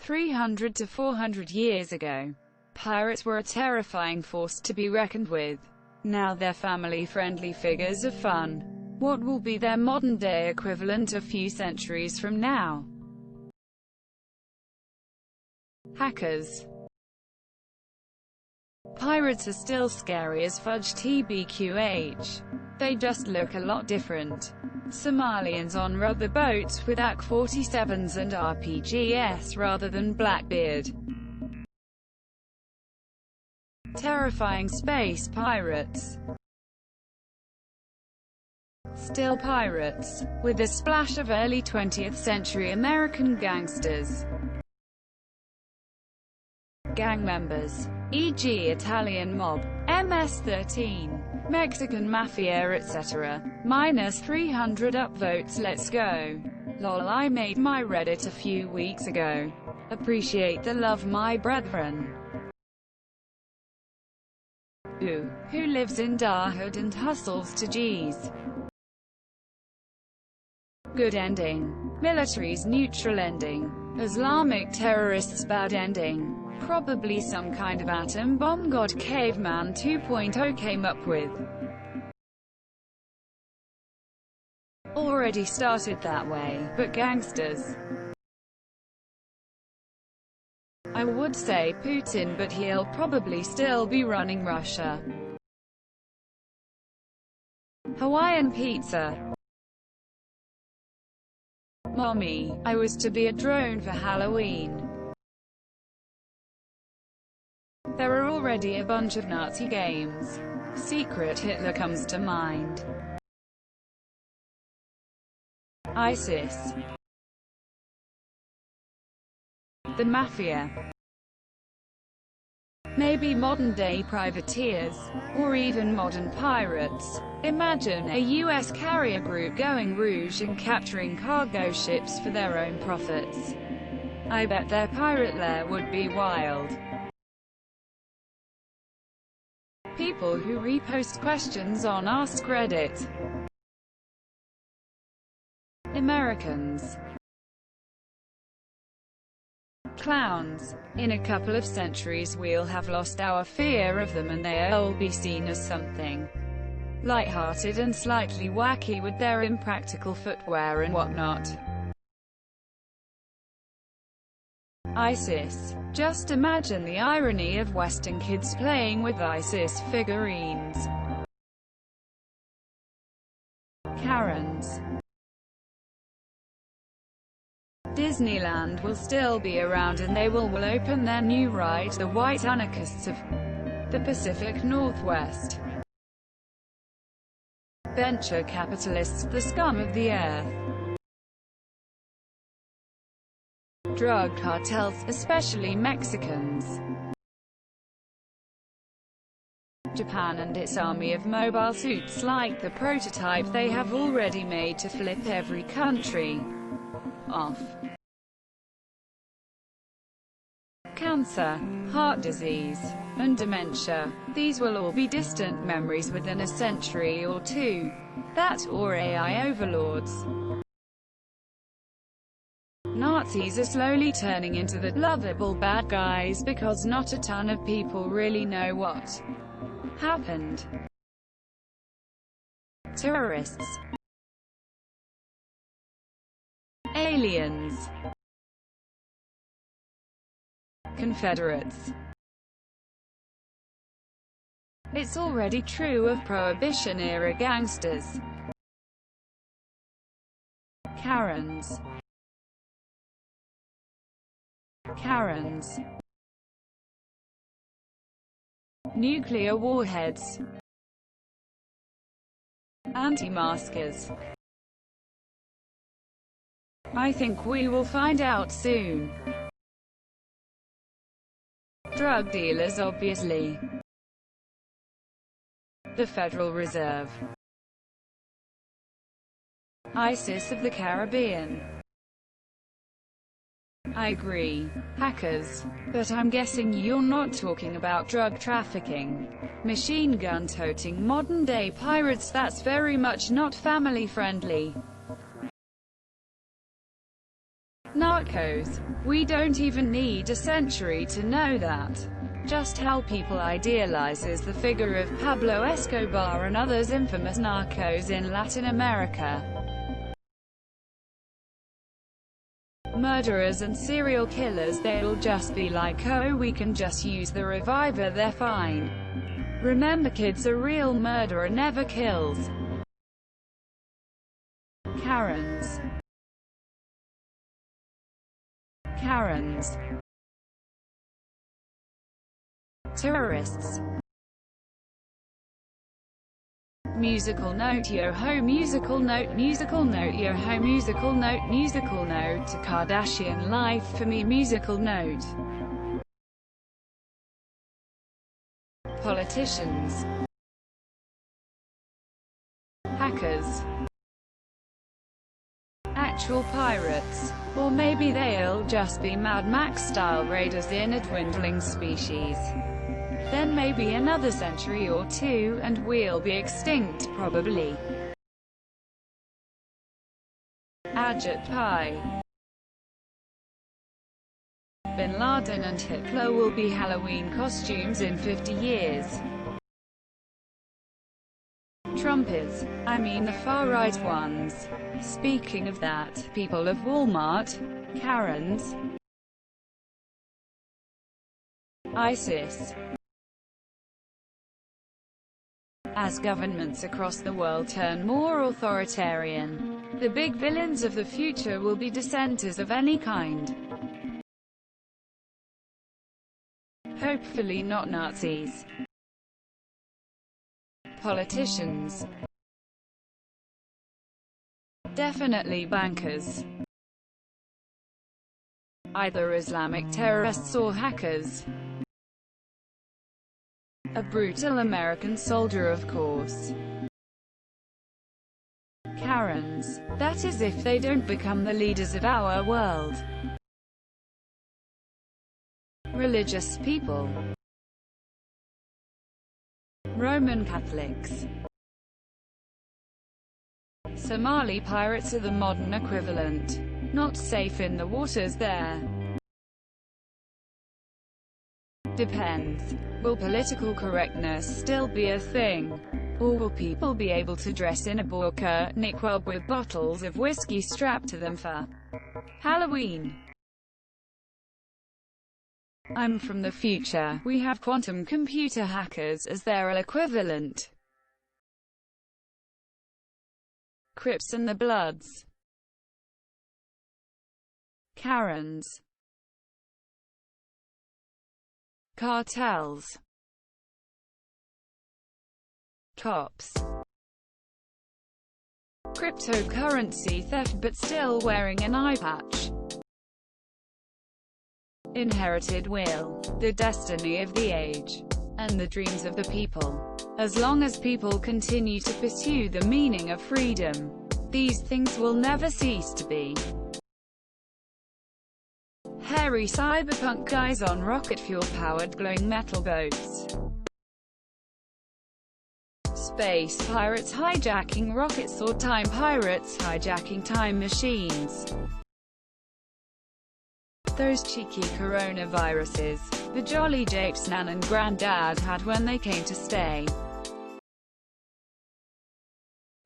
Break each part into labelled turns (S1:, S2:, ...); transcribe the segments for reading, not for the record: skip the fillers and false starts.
S1: 300 to 400 years ago, pirates were a terrifying force to be reckoned with. Now they're family-friendly figures of fun. What will be their modern-day equivalent a few centuries from now? Hackers. Pirates are still scary as fudge tbqh. They just look a lot different. Somalians on rubber boats with AK-47s and RPGs rather than Blackbeard. Terrifying space pirates. Still pirates, with a splash of early 20th century American gangsters. Gang members, e.g. Italian mob, MS-13, Mexican mafia etc. Minus 300 upvotes, let's go. Lol, I made my Reddit a few weeks ago. Appreciate the love, my brethren. Who lives in Darhood and hustles to G's. Good ending. Military's neutral ending. Islamic terrorists bad ending. Probably some kind of atom bomb god Caveman 2.0 came up with. Already started that way, but gangsters. I would say Putin, but he'll probably still be running Russia. Hawaiian pizza. Mommy, I was to be a drone for Halloween. There are already a bunch of Nazi games. Secret Hitler comes to mind. ISIS. The Mafia. Maybe modern-day privateers, or even modern pirates. Imagine a US carrier group going rouge and capturing cargo ships for their own profits. I bet their pirate lair would be wild. People who repost questions on Ask Reddit. Americans. Clowns. In a couple of centuries we'll have lost our fear of them and they'll be seen as something light-hearted and slightly wacky with their impractical footwear and whatnot. ISIS. Just imagine the irony of Western kids playing with ISIS figurines. Karens. Disneyland will still be around and they will open their new ride, the white anarchists of the Pacific Northwest. Venture capitalists, the scum of the earth. Drug cartels, especially Mexicans. Japan and its army of mobile suits like the prototype they have already made to flip every country off. Cancer, heart disease, and dementia. These will all be distant memories within a century or two. That or AI overlords. Nazis are slowly turning into the lovable bad guys because not a ton of people really know what happened. Terrorists. Aliens. Confederates. It's already true of Prohibition-era gangsters. Karens. Karens. Nuclear warheads. Anti-maskers. I think we will find out soon. Drug dealers, obviously. The Federal Reserve. ISIS of the Caribbean. I agree. Hackers. But I'm guessing you're not talking about drug trafficking. Machine gun toting modern-day pirates, that's very much not family-friendly. narcos. We don't even need a century to know that. Just how people idealizes the figure of Pablo Escobar and others infamous narcos in Latin America. Murderers and serial killers, they'll just be like, oh, we can just use the reviver, they're fine. Remember kids, a real murderer never kills. Karens. Karens. Terrorists. Musical note, yo ho, musical note, yo ho, musical note to Kardashian life for me, musical note. Politicians. Hackers. Actual pirates. Or maybe they'll just be Mad Max-style raiders in a dwindling species. Then maybe another century or two, and we'll be extinct, probably. Ajit Pai. Bin Laden and Hitler will be Halloween costumes in 50 years. Trump is, I mean the far-right ones. Speaking of that, people of Walmart, Karens, ISIS. As governments across the world turn more authoritarian, the big villains of the future will be dissenters of any kind. Hopefully not Nazis. Politicians. Definitely bankers. Either Islamic terrorists or hackers. A brutal American soldier, of course. Karens. That is if they don't become the leaders of our world. Religious people. Roman Catholics. Somali pirates are the modern equivalent. Not safe in the waters there. Depends. Will political correctness still be a thing? Or will people be able to dress in a burqa, niqab with bottles of whiskey strapped to them for Halloween? I'm from the future. We have quantum computer hackers as their equivalent. Crips and the Bloods. Karens. Cartels. Cops. Cryptocurrency theft but still wearing an eye patch. Inherited will. The destiny of the age. And the dreams of the people. As long as people continue to pursue the meaning of freedom, these things will never cease to be. Hairy cyberpunk guys on rocket fuel-powered glowing metal boats. Space pirates hijacking rockets or time pirates hijacking time machines. Those cheeky coronaviruses, the jolly japes Nan and Granddad had when they came to stay.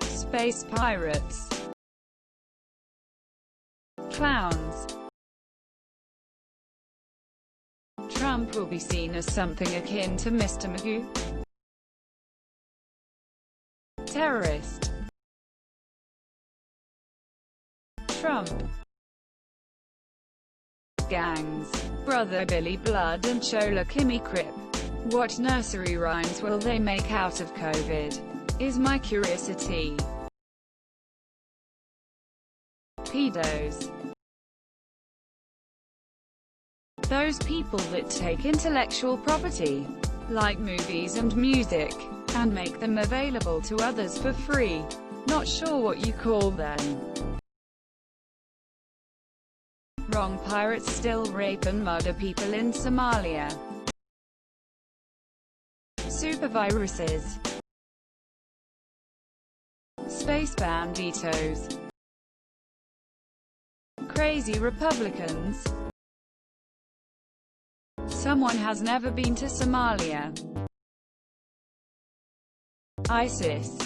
S1: Space pirates. Clowns. Trump will be seen as something akin to Mr. Magoo. Terrorist. Trump. Gangs. Brother Billy Blood and Chola Kimmy Crip. What nursery rhymes will they make out of COVID? Is my curiosity. Pedos. Those people that take intellectual property, like movies and music, and make them available to others for free. Not sure what you call them. Wrong. Pirates still rape and murder people in Somalia. Superviruses. Space banditos. Crazy Republicans. Someone has never been to Somalia. ISIS.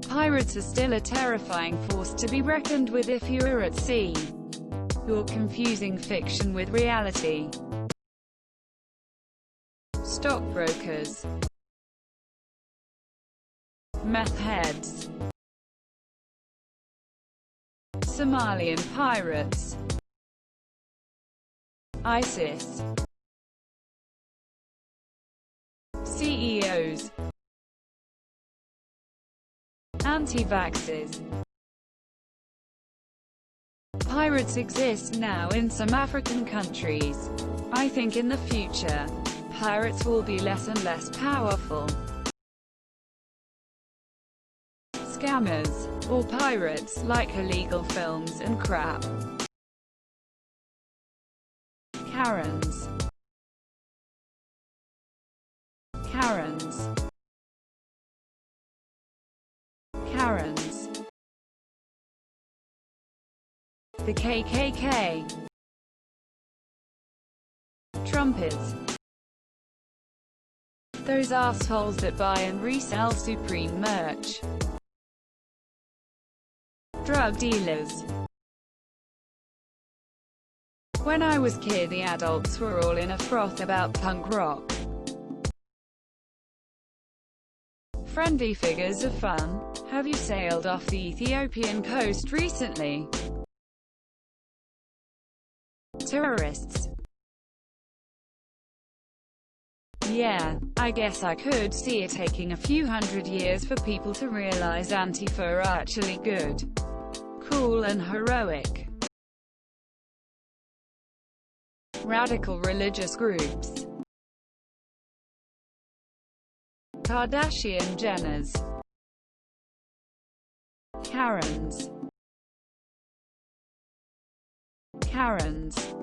S1: Pirates are still a terrifying force to be reckoned with if you're at sea. You're confusing fiction with reality. Stockbrokers. Meth heads. Somalian pirates. ISIS. CEOs. Anti-vaxxers. Pirates exist now in some African countries. I think in the future, pirates will be less and less powerful. Scammers, or pirates, like illegal films and crap. Karens. Karens. Karens. The KKK. Trumpets. Those assholes that buy and resell Supreme merch. Drug dealers. When I was kid, the adults were all in a froth about punk rock. Friendly figures of fun. Have you sailed off the Ethiopian coast recently? Terrorists. Yeah, I guess I could see it taking a few hundred years for people to realize Antifa are actually good, cool and heroic. Radical religious groups. Kardashian Jenners. Karens. Karens.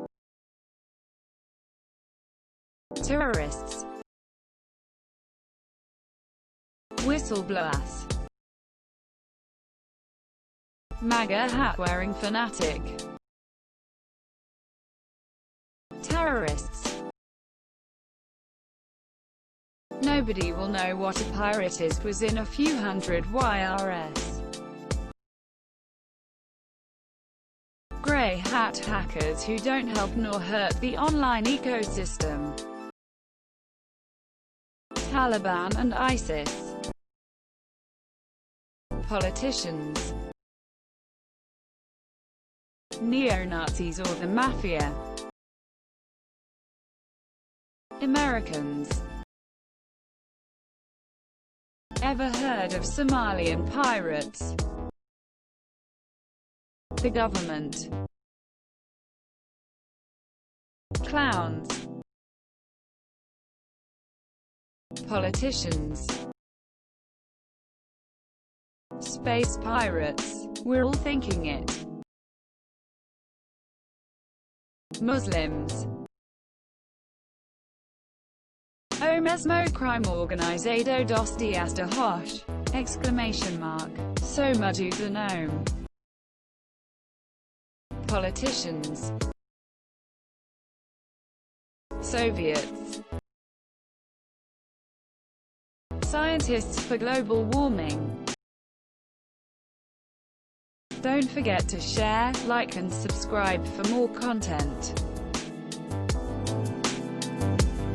S1: Terrorists. Whistleblowers. MAGA hat-wearing fanatic. Terrorists. Nobody will know what a pirate is, was in a few hundred YRS. Grey hat hackers who don't help nor hurt the online ecosystem. Taliban and ISIS. Politicians. Neo-Nazis or the Mafia. Americans. Ever heard of Somalian pirates? The government. Clowns. Politicians. Space pirates. We're all thinking it. Muslims. O mesmo crime organizado dos dias de hoje! Exclamation mark. So mudu the gnome. Politicians. Soviets. Scientists for global warming. Don't forget to share, like and subscribe for more content.